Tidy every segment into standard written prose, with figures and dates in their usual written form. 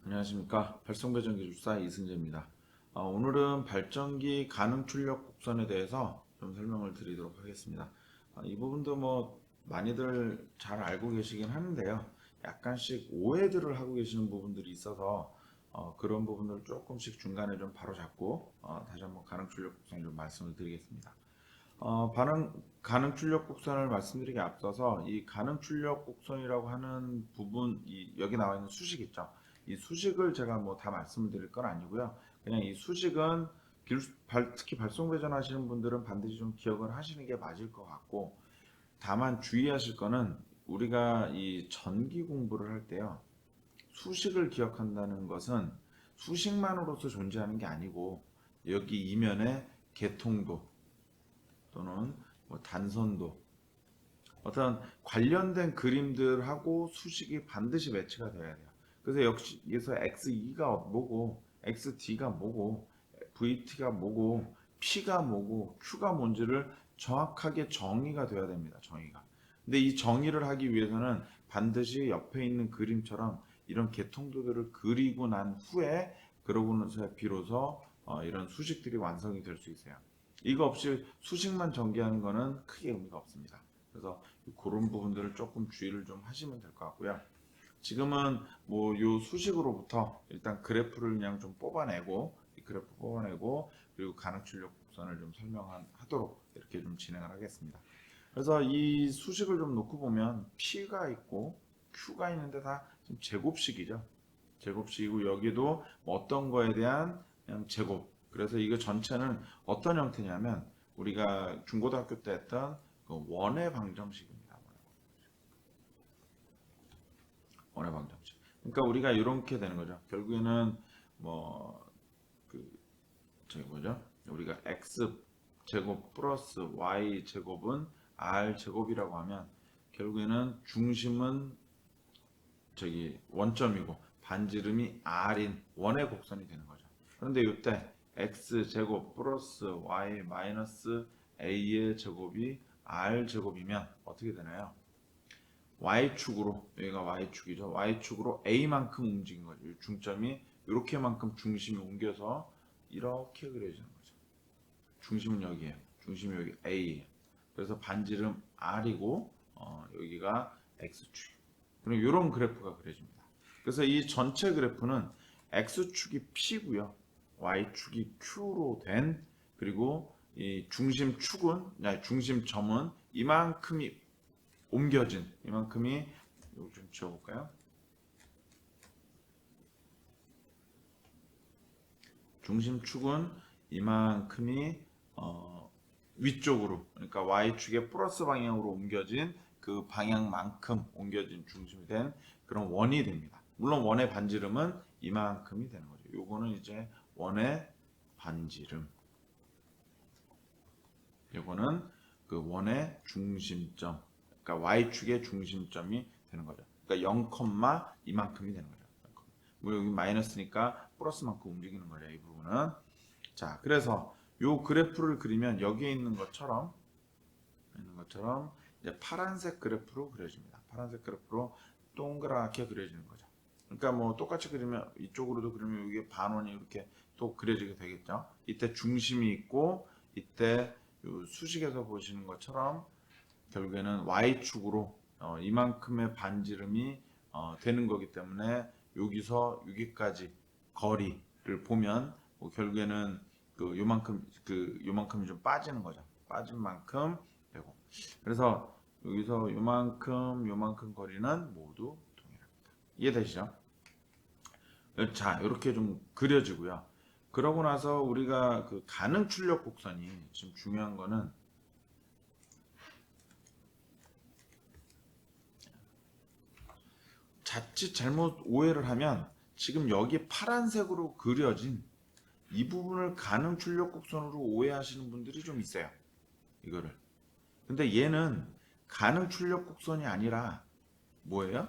안녕하십니까. 발송배전기술사 이승재입니다. 오늘은 발전기 가능 출력 곡선에 대해서 좀 설명을 드리도록 하겠습니다. 이 부분도 뭐 많이들 잘 알고 계시긴 하는데요. 약간씩 오해들을 하고 계시는 부분들이 있어서 그런 부분들을 조금씩 중간에 좀 바로잡고 다시 한번 가능 출력 곡선 좀 말씀을 드리겠습니다. 가능 출력 곡선을 말씀드리기 앞서서 이 가능 출력 곡선이라고 하는 부분, 여기 나와 있는 수식 있죠. 이 수식을 제가 뭐 다 말씀을 드릴 건 아니고요. 그냥 이 수식은 특히 발송배전 하시는 분들은 반드시 좀 기억을 하시는 게 맞을 것 같고, 다만 주의하실 거는 우리가 이 전기 공부를 할 때요. 수식을 기억한다는 것은 수식만으로서 존재하는 게 아니고 여기 이면에 개통도 또는 뭐 단선도 어떤 관련된 그림들하고 수식이 반드시 매치가 돼야 돼요. 그래서 역시 여기서 X2가 뭐고 XD가 뭐고 VT가 뭐고 P가 뭐고 Q가 뭔지를 정확하게 정의가 돼야 됩니다. 정의가. 근데 이 정의를 하기 위해서는 반드시 옆에 있는 그림처럼 이런 개통도들을 그리고 난 후에 그러고 나서 비로소 이런 수식들이 완성이 될 수 있어요. 이거 없이 수식만 전개하는 거는 크게 의미가 없습니다. 그래서 그런 부분들을 조금 주의를 좀 하시면 될 것 같고요. 지금은 뭐 요 수식으로부터 일단 그래프를 그냥 좀 뽑아내고 이 그래프 뽑아내고 그리고 가능 출력 곡선을 좀 설명하도록 이렇게 좀 진행을 하겠습니다. 그래서 이 수식을 좀 놓고 보면 P가 있고 Q가 있는데 다 지금 제곱식이죠. 제곱식이고 여기도 뭐 어떤 거에 대한 그냥 제곱. 그래서 이거 전체는 어떤 형태냐면 우리가 중고등학교 때 했던 그 원의 방정식입니다. 원의 방정식. 그러니까 우리가 이렇게 되는 거죠. 결국에는 뭐 저기 뭐죠? 우리가 x 제곱 플러스 y 제곱은 r 제곱이라고 하면 결국에는 중심은 저기 원점이고 반지름이 r인 원의 곡선이 되는 거죠. 그런데 이때 x 제곱 플러스 y 마이너스 a의 제곱이 r 제곱이면 어떻게 되나요? y축으로 여기가 y축이죠. y축으로 a만큼 움직인 거죠. 중점이 이렇게만큼 중심이 옮겨서 이렇게 그려지는 거죠. 중심은 여기에요. 중심이 여기 a예요. 그래서 반지름 r이고 여기가 x축. 그럼 이런 그래프가 그려집니다. 그래서 이 전체 그래프는 x축이 p고요. y축이 q로 된 그리고 이 중심점은 이만큼이 옮겨진 이만큼이 이거 좀 지워볼까요? 중심축은 이만큼이 위쪽으로 그러니까 y축의 플러스 방향으로 옮겨진 그 방향만큼 옮겨진 중심이 된 그런 원이 됩니다. 물론 원의 반지름은 이만큼이 되는 거죠. 요거는 이제 원의 반지름. 요거는 그 원의 중심점. 그러니까 y축의 중심점이 되는 거죠. 그러니까 0, 이만큼이 되는 거죠. 뭐 여기 마이너스니까 플러스만큼 움직이는 거죠. 이 부분은. 자, 그래서 요 그래프를 그리면 여기에 있는 것처럼 이제 파란색 그래프로 그려집니다. 파란색 그래프로 동그랗게 그려지는 거죠. 그러니까 뭐 똑같이 그리면 이쪽으로도 그리면 이게 반원이 이렇게 또 그려지게 되겠죠. 이때 중심이 있고 이때 요 수식에서 보시는 것처럼 결국에는 y축으로 이만큼의 반지름이 되는 거기 때문에 여기서 여기까지 거리를 보면 뭐 결국에는 요만큼이 좀 빠지는 거죠. 빠진 만큼 되고 그래서 여기서 요만큼 거리는 모두 동일합니다. 이해되시죠? 자, 이렇게 좀 그려지고요. 그러고 나서 우리가 그 가능 출력 곡선이 지금 중요한 거는 자칫 잘못 오해를 하면 지금 여기 파란색으로 그려진 이 부분을 가능 출력 곡선으로 오해하시는 분들이 좀 있어요. 이거를. 근데 얘는 가능 출력 곡선이 아니라 뭐예요?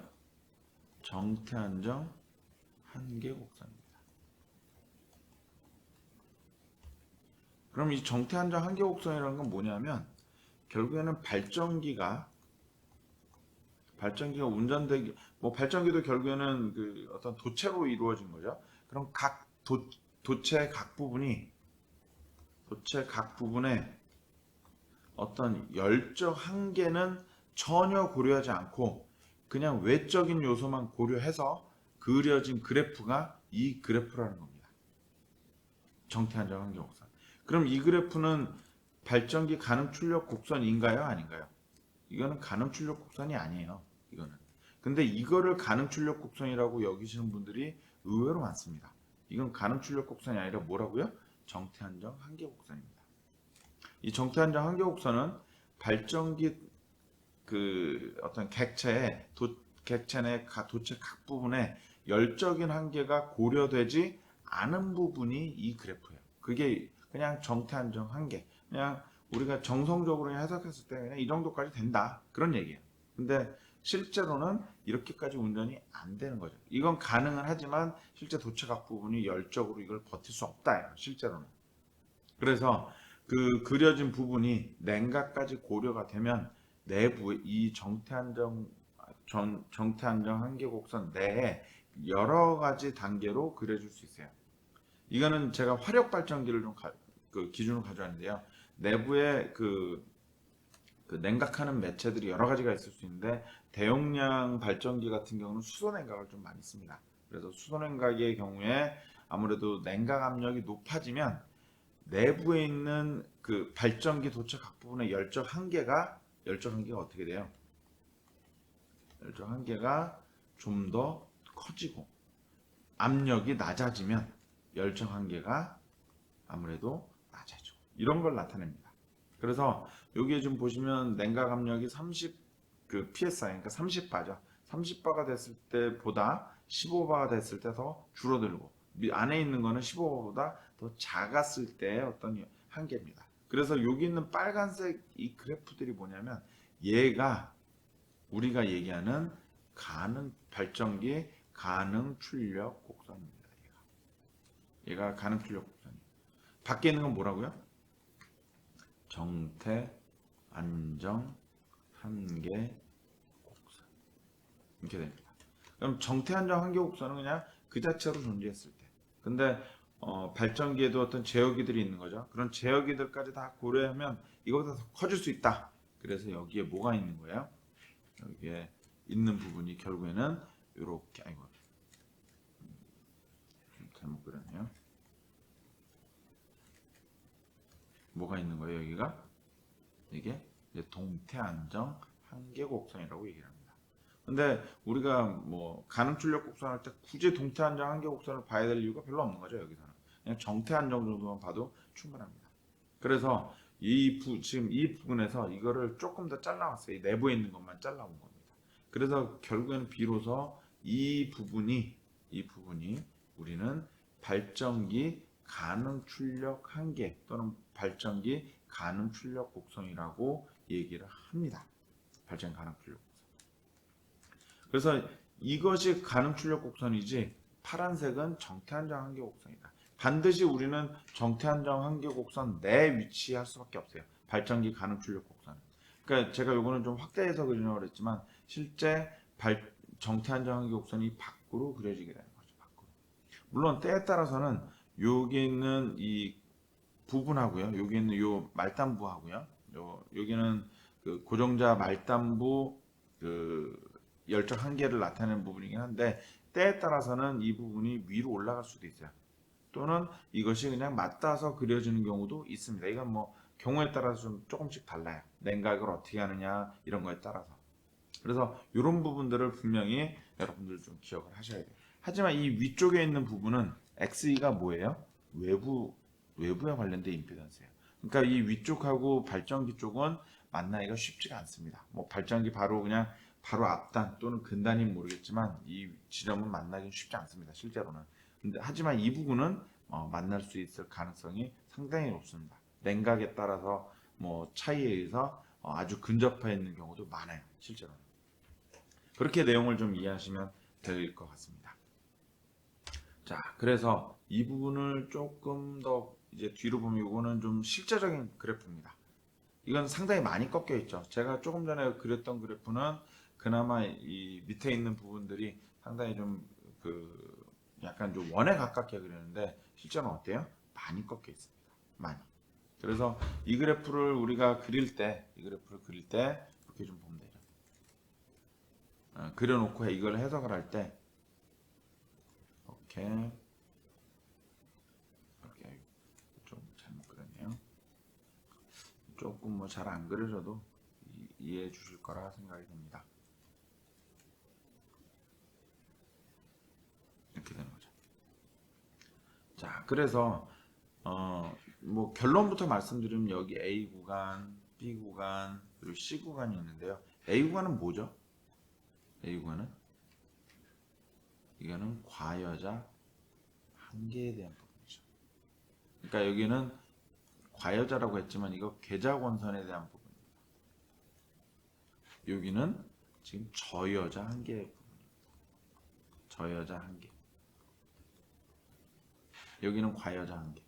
정태한정 한계 곡선입니다. 그럼 이 정태한정 한계 곡선이라는 건 뭐냐면 결국에는 발전기가 발전기가 운전되기, 뭐 발전기도 결국에는 그 어떤 도체로 이루어진 거죠. 그럼 도체 각 부분이, 도체 각 부분에 어떤 열적 한계는 전혀 고려하지 않고 그냥 외적인 요소만 고려해서 그려진 그래프가 이 그래프라는 겁니다. 정태한정 한계 곡선. 그럼 이 그래프는 발전기 가능 출력 곡선인가요? 아닌가요? 이거는 가능 출력 곡선이 아니에요. 이거는. 근데 이거를 가능 출력 곡선이라고 여기시는 분들이 의외로 많습니다. 이건 가능 출력 곡선이 아니라 뭐라고요? 정태한정 한계 곡선입니다. 이 정태한정 한계 곡선은 발전기 그 어떤 객체 내 도체 각 부분에 열적인 한계가 고려되지 않은 부분이 이 그래프예요. 그게 그냥 정태한정 한계. 그냥 우리가 정성적으로 해석했을 때 그냥 이 정도까지 된다. 그런 얘기예요. 근데 실제로는 이렇게까지 운전이 안 되는 거죠. 이건 가능은 하지만 실제 도체 각 부분이 열적으로 이걸 버틸 수 없다. 실제로는. 그래서 그 그려진 부분이 냉각까지 고려가 되면 내부의 이 정태한정 한계 곡선 내에 여러 가지 단계로 그려줄 수 있어요. 이거는 제가 화력 발전기를 그 기준으로 가져왔는데요. 내부에 그 냉각하는 매체들이 여러 가지가 있을 수 있는데 대용량 발전기 같은 경우는 수소 냉각을 좀 많이 씁니다. 그래서 수소 냉각의 경우에 아무래도 냉각 압력이 높아지면 내부에 있는 그 발전기 도체 각 부분의 열적 한계가 어떻게 돼요? 열적 한계가 좀 더 커지고 압력이 낮아지면 열적 한계가 아무래도 낮아지고 이런 걸 나타냅니다. 그래서 여기에 좀 보시면 냉각 압력이 30 그 PSI 그러니까 30바죠. 30바가 됐을 때보다 15바가 됐을 때 더 줄어들고 안에 있는 거는 15바보다 더 작았을 때의 어떤 한계입니다. 그래서 여기 있는 빨간색 이 그래프들이 뭐냐면 얘가 우리가 얘기하는 발전기 가능 출력 곡선입니다. 얘가 가능 출력 곡선이에요. 밖에 있는 건 뭐라고요? 정태, 안정, 한계, 곡선 이렇게 됩니다. 그럼 정태, 안정, 한계 곡선은 그냥 그 자체로 존재했을 때. 근데 발전기에도 어떤 제어기들이 있는 거죠. 그런 제어기들까지 다 고려하면 이거보다 더 커질 수 있다. 그래서 여기에 뭐가 있는 거예요? 여기에 있는 부분이 결국에는 이렇게 아이고 잘못 그렸네요. 뭐가 있는 거예요? 여기가 이게 이제 동태안정 한계곡선이라고 얘기를 합니다. 근데 우리가 뭐 가능 출력 곡선 할 때 굳이 동태안정 한계곡선을 봐야 될 이유가 별로 없는 거죠. 여기서는 그냥 정태안정 정도만 봐도 충분합니다. 그래서 지금 이 부분에서 이거를 조금 더 잘라왔어요. 이 내부에 있는 것만 잘라온 겁니다. 그래서 결국에는 비로소 이 부분이 우리는 발전기 가능 출력 한계 또는 발전기 가능 출력 곡선이라고 얘기를 합니다. 발전기 가능 출력 곡선. 그래서 이것이 가능 출력 곡선이지 파란색은 정태한정 한계 곡선이다. 반드시 우리는 정태한정 한계 곡선 내 위치할 수밖에 없어요. 발전기 가능 출력 곡선. 그러니까 제가 요거는 좀 확대해서 그리려고 그랬지만 실제 정태한정 한계 곡선이 밖으로 그려지게 되는 거죠. 밖으로. 물론 때에 따라서는 여기 있는 이 부분하고요. 여기 있는 요 말단부하고요. 여기는 그 고정자 말단부 그 열적 한계를 나타내는 부분이긴 한데 때에 따라서는 이 부분이 위로 올라갈 수도 있어요. 또는 이것이 그냥 맞닿아서 그려지는 경우도 있습니다. 이건 뭐 경우에 따라서 좀 조금씩 달라요. 냉각을 어떻게 하느냐 이런 거에 따라서. 그래서 이런 부분들을 분명히 여러분들 좀 기억을 하셔야 돼요. 하지만 이 위쪽에 있는 부분은 XE가 뭐예요? 외부에 관련된 임피던스예요. 그러니까 이 위쪽하고 발전기 쪽은 만나기가 쉽지가 않습니다. 뭐 발전기 바로 앞단 또는 근단인 모르겠지만 이 지점은 만나기 쉽지 않습니다. 실제로는. 하지만 이 부분은 만날 수 있을 가능성이 상당히 높습니다. 냉각에 따라서 뭐 차이에 의해서 아주 근접해 있는 경우도 많아요. 실제로는. 그렇게 내용을 좀 이해하시면 될 것 같습니다. 자, 그래서 이 부분을 조금 더 이제 뒤로 보면 이거는 좀 실제적인 그래프입니다. 이건 상당히 많이 꺾여 있죠. 제가 조금 전에 그렸던 그래프는 그나마 이 밑에 있는 부분들이 상당히 좀 약간 좀 원에 가깝게 그리는데 실제는 어때요? 많이 꺾여 있습니다. 많이. 그래서 이 그래프를 우리가 그릴 때, 이렇게 좀 보면 되죠. 그려놓고 이걸 해석을 할 때, 이렇게 좀 잘못 그렸네요. 조금 뭐 잘 안 그려져도 이해해 주실 거라 생각이 됩니다. 이렇게 되는 거죠. 자, 그래서 뭐 결론부터 말씀드리면 여기 A 구간, B 구간, 그리고 C 구간이 있는데요. A 구간은 뭐죠? A 구간은 이거는 과여자 한계에 대한 부분이죠. 그러니까 여기는 과여자라고 했지만 이거 계좌권선에 대한 부분입니다. 여기는 지금 저여자 한계의 부분입니다. 저여자 한계. 여기는 과여자 한계.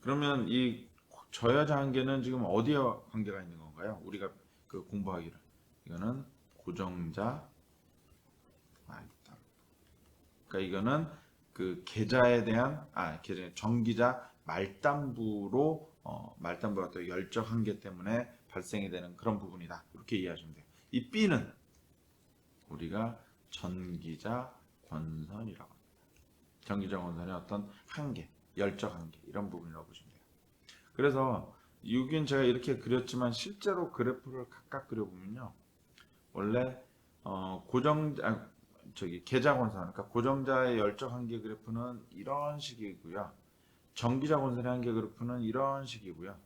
그러면 이 저여자 한계는 지금 어디에 관계가 있는 건가요? 우리가 공부하기를. 이거는 고정자 말단. 그러니까 이거는 계좌에 대한 정기자 말단부로 말단부가 또 열적 한계 때문에 발생이 되는 그런 부분이다. 이렇게 이해하시면 돼요. 이 B는 우리가 전기자 권선이라고 합니다. 전기자 권선의 어떤 한계, 열적 한계 이런 부분이라고 보시면 돼요. 그래서 여기는 제가 이렇게 그렸지만 실제로 그래프를 각각 그려보면요. 원래 계좌 권선, 그러니까 고정자의 열적 한계 그래프는 이런 식이고요. 전기자 권선의 한계 그래프는 이런 식이고요.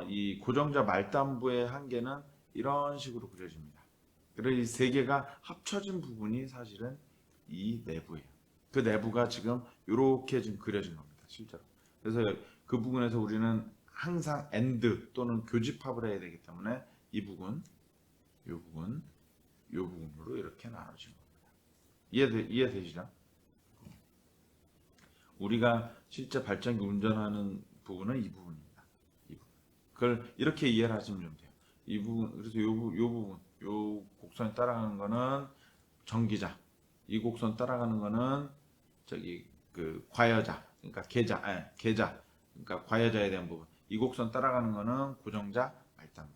이 고정자 말단부의 한계는 이런 식으로 그려집니다. 그래서 이 세 개가 합쳐진 부분이 사실은 이 내부예요. 그 내부가 지금 이렇게 지금 그려진 겁니다. 실제로. 그래서 그 부분에서 우리는 항상 AND 또는 교집합을 해야 되기 때문에 이 부분, 이 부분, 이 부분으로 이렇게 나눠진 겁니다. 이해되시죠? 우리가 실제 발전기 운전하는 부분은 이 부분입니다. 이 부분. 그걸 이렇게 이해를 하시면 돼요. 이 부분, 그래서 요 부분, 요 곡선에 따라가는 거는 전기자, 이 곡선 따라가는 거는 과여자, 그러니까 계좌, 그러니까 과여자에 대한 부분. 이 곡선 따라가는 거는 고정자, 말단부.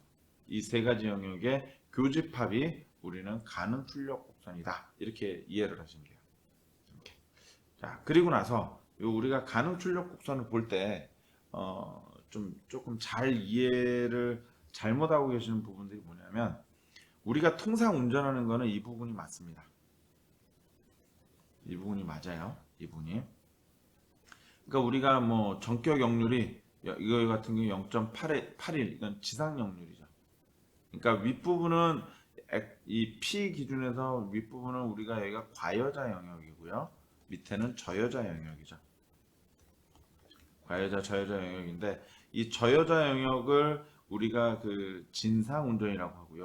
이 세 가지 영역의 교집합이 우리는 가능 출력 곡선이다. 이렇게 이해를 하시면 돼요. 이렇게. 자, 그리고 나서 우리가 가능 출력 곡선을 볼 때 조금 잘 이해를 잘못하고 계시는 부분들이 뭐냐면 우리가 통상 운전하는 거는 이 부분이 맞습니다. 이 부분이 맞아요. 이 부분이. 그러니까 우리가 뭐 전격 역률이 이거 같은 경우 0.81 이건 지상 역률이죠. 그러니까 윗부분은 이 P 기준에서 윗부분은 우리가 여기가 과여자 영역이고요. 밑에는 저여자 영역이죠. 과여자, 저여자 영역인데 이 저여자 영역을 우리가 진상 운전이라고 하고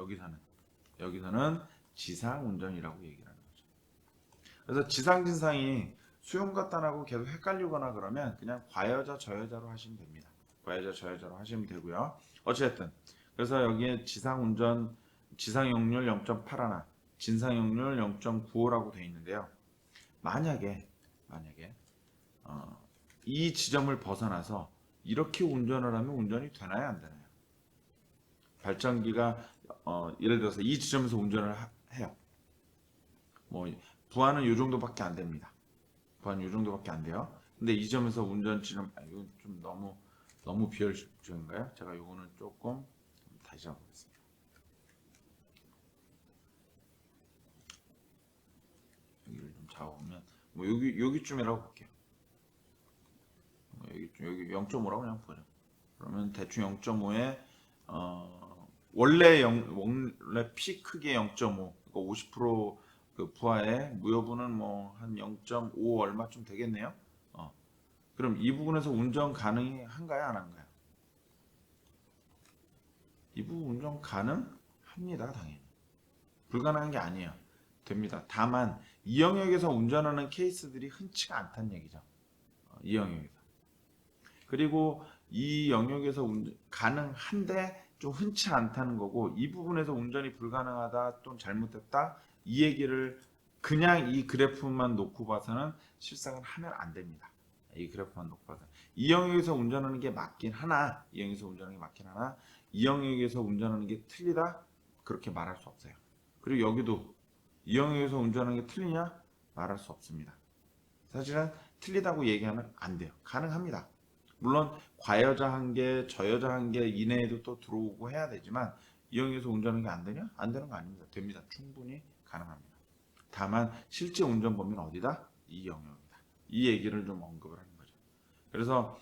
여기서는 지상 운전이라고 얘기를 하는 거죠. 그래서 지상 진상이 수용 갖다라고 계속 헷갈리거나 그러면 그냥 과여자, 저여자로 하시면 됩니다. 과여자, 저여자로 하시면 되고요. 어쨌든 그래서 여기에 지상 운전, 지상 역률 0.81, 진상 역률 0.95라고 되어 있는데요. 만약에 이 지점을 벗어나서 이렇게 운전을 하면 운전이 되나요, 안 되나요? 발전기가 예를 들어서 이 지점에서 운전을 해요. 뭐 부하는 이 정도밖에 안 됩니다. 부하는 이 정도밖에 안 돼요. 근데 이 점에서 운전 지점 이거 좀 너무 비효율적인가요? 제가 이거는 조금 다시 잡아보겠습니다. 여기를 좀 잡아보면 뭐 여기쯤이라고 볼게요. 여기 0.5라고 그냥 보죠. 그러면 대충 0.5에 원래 피 크기 0.5, 그러니까 50% 부하에 무효분은 뭐 한 0.5 얼마쯤 되겠네요. 그럼 이 부분에서 운전 가능한가요, 안 한가요? 이 부분 운전 가능합니다, 당연히. 불가능한 게 아니에요. 됩니다. 다만 이 영역에서 운전하는 케이스들이 흔치가 않다는 얘기죠. 이 영역에서. 그리고 이 영역에서 가능한데 좀 흔치 않다는 거고, 이 부분에서 운전이 불가능하다 또는 잘못됐다 이 얘기를 그냥 이 그래프만 놓고 봐서는 실상은 하면 안 됩니다. 이 그래프만 놓고 봐서 이 영역에서 운전하는 게 맞긴 하나, 이 영역에서 운전하는 게 맞긴 하나, 이 영역에서 운전하는 게 틀리다 그렇게 말할 수 없어요. 그리고 여기도 이 영역에서 운전하는 게 틀리냐 말할 수 없습니다. 사실은 틀리다고 얘기하면 안 돼요. 가능합니다. 물론 과여자 한계, 저여자 한계 이내에도 또 들어오고 해야 되지만 이 영역에서 운전하는 게 안 되냐? 안 되는 거 아닙니다. 됩니다. 충분히 가능합니다. 다만 실제 운전 범위는 어디다? 이 영역이다. 이 얘기를 좀 언급을 하는 거죠. 그래서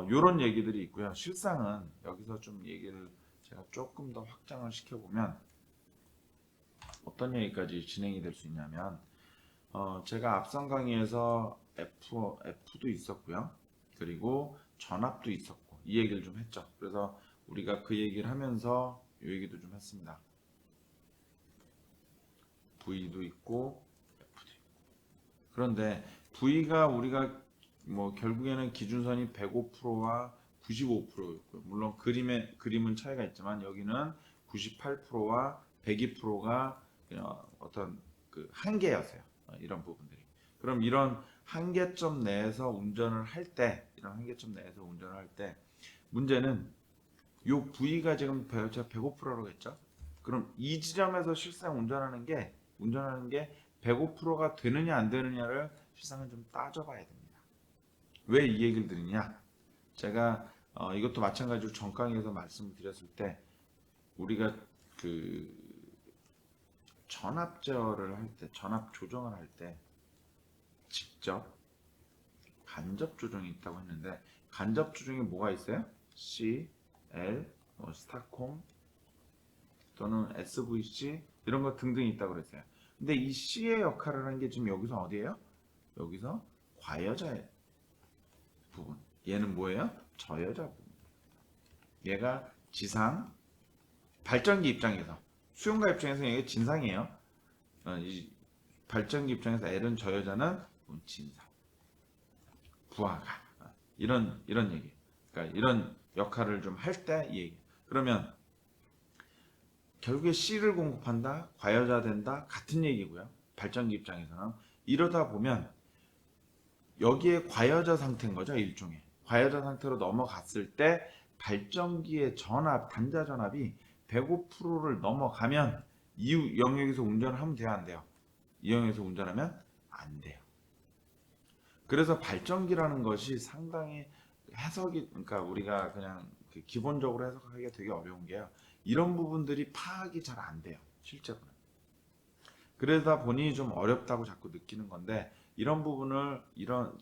이런 얘기들이 있고요. 실상은 여기서 좀 얘기를 제가 조금 더 확장을 시켜보면 어떤 얘기까지 진행이 될 수 있냐면 제가 앞선 강의에서 F도 있었고요. 그리고 전압도 있었고 이 얘기를 좀 했죠. 그래서 우리가 그 얘기를 하면서 이 얘기도 좀 했습니다. V도 있고 F도 있고. 그런데 V가 우리가 뭐 결국에는 기준선이 105%와 95%였고요. 물론 그림은 차이가 있지만 여기는 98%와 102%가 어떤 그 한계였어요. 이런 부분들이. 그럼 이런 한계점 내에서 운전을 할 때, 문제는 요 V가 지금 제가 105%라고 했죠. 그럼 이 지점에서 실상 운전하는 게 105%가 되느냐 안 되느냐를 실상은 좀 따져봐야 됩니다. 왜 이 얘기를 드리냐? 제가 이것도 마찬가지로 전 강의에서 말씀을 드렸을 때 우리가 그 전압 제어를 할 때, 전압 조정을 할 때 직접 간접 조정이 있다고 했는데 간접 조정에 뭐가 있어요? C, L, 스타콤 또는 SVC 이런 거 등등 있다고 그랬어요. 근데 이 C의 역할을 하는 게 지금 여기서 어디예요? 여기서 과여자의 부분. 얘는 뭐예요? 저여자 부분. 얘가 지상, 발전기 입장에서 수용가 입장에서 이게 진상이에요. 이 발전기 입장에서 L은 저여자는 진상, 부하가 이런 얘기. 그러니까 이런 역할을 좀 할 때 이 얘기. 그러면 결국에 C를 공급한다, 과여자 된다 같은 얘기고요. 발전기 입장에서는 이러다 보면 여기에 과여자 상태인 거죠. 일종의 과여자 상태로 넘어갔을 때 발전기의 전압, 단자 전압이 105%를 넘어가면 이 영역에서 운전을 하면 돼요, 안 돼요? 이 영역에서 운전하면 안 돼요. 그래서 발전기라는 것이 상당히 해석이, 그러니까 우리가 그냥 기본적으로 해석하기가 되게 어려운 게요. 이런 부분들이 파악이 잘 안 돼요, 실제로는. 그러다 보니 좀 어렵다고 자꾸 느끼는 건데, 이런 부분을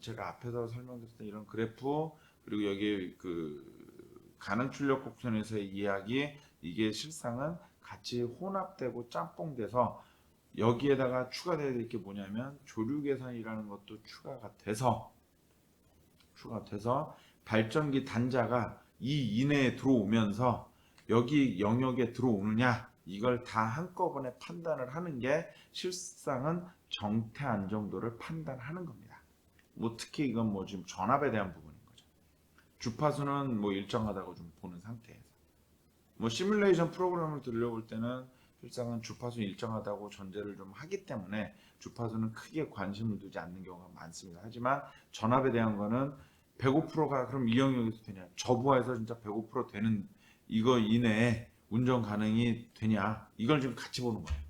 제가 앞에서 설명드렸던 이런 그래프, 그리고 여기 그 가능 출력 곡선에서의 이야기, 이게 실상은 같이 혼합되고 짬뽕돼서 여기에다가 추가되어야 될 게 뭐냐면 조류 계산이라는 것도 추가가 돼서 발전기 단자가 이 이내에 들어오면서 여기 영역에 들어오느냐 이걸 다 한꺼번에 판단을 하는 게 실상은 정태 안정도를 판단하는 겁니다. 뭐 특히 이건 뭐 지금 전압에 대한 부분인 거죠. 주파수는 뭐 일정하다고 좀 보는 상태에서 뭐 시뮬레이션 프로그램을 들려볼 때는 실상은 주파수는 일정하다고 전제를 좀 하기 때문에 주파수는 크게 관심을 두지 않는 경우가 많습니다. 하지만 전압에 대한 거는 105%가 그럼 이 영역에서 되냐? 저부하에서 진짜 105% 되는 이거 이내에 운전 가능이 되냐? 이걸 지금 같이 보는 거예요.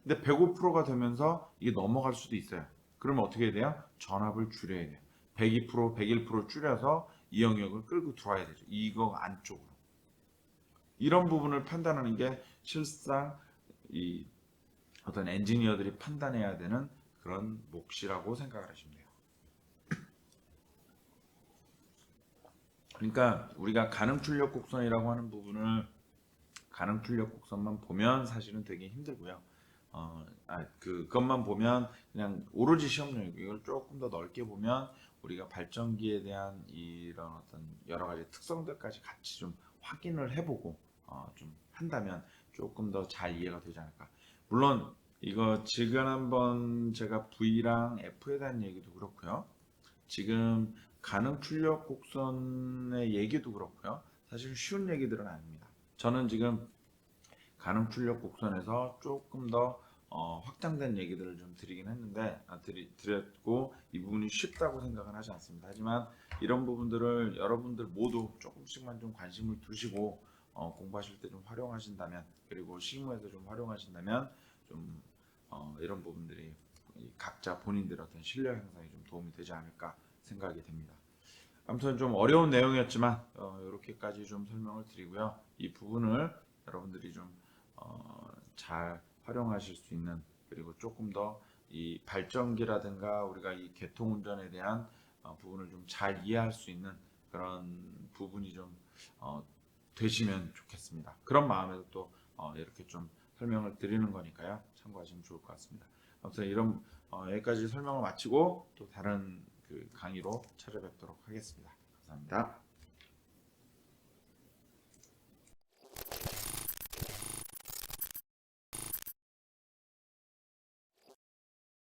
근데 105%가 되면서 이게 넘어갈 수도 있어요. 그러면 어떻게 해야 돼요? 전압을 줄여야 돼요. 102%, 101% 줄여서 이 영역을 끌고 들어와야 되죠. 이거 안쪽으로. 이런 부분을 판단하는 게 실상 이 어떤 엔지니어들이 판단해야 되는 그런 몫이라고 생각을 하시면 돼요. 그러니까 우리가 가능 출력 곡선이라고 하는 부분을 가능 출력 곡선만 보면 사실은 되게 힘들고요. 그것만 보면 그냥 오로지 시험용이고 이걸 조금 더 넓게 보면 우리가 발전기에 대한 이런 어떤 여러 가지 특성들까지 같이 좀 확인을 해보고 좀 한다면 조금 더 잘 이해가 되지 않을까. 물론 이거 지금 한번 제가 V랑 F에 대한 얘기도 그렇고요. 지금 가능 출력 곡선의 얘기도 그렇고요. 사실 쉬운 얘기들은 아닙니다. 저는 지금 가능 출력 곡선에서 조금 더 확장된 얘기들을 좀 드리긴 했는데 드렸고 이 부분이 쉽다고 생각은 하지 않습니다. 하지만 이런 부분들을 여러분들 모두 조금씩만 좀 관심을 두시고 공부하실 때 좀 활용하신다면, 그리고 실무에서 좀 활용하신다면 좀 이런 부분들이 각자 본인들의 어떤 실력 향상에 좀 도움이 되지 않을까 생각이 됩니다. 아무튼 좀 어려운 내용이었지만 이렇게까지 좀 설명을 드리고요. 이 부분을 여러분들이 좀 잘 활용하실 수 있는, 그리고 조금 더 이 발전기라든가 우리가 이 개통 운전에 대한 부분을 좀 잘 이해할 수 있는 그런 부분이 좀 어, 되시면 좋겠습니다. 그런 마음에서 또 이렇게 좀 설명을 드리는 거니까요. 참고하시면 좋을 것 같습니다. 아무튼 이런 여기까지 설명을 마치고 또 다른 그 강의로 찾아뵙도록 하겠습니다. 감사합니다.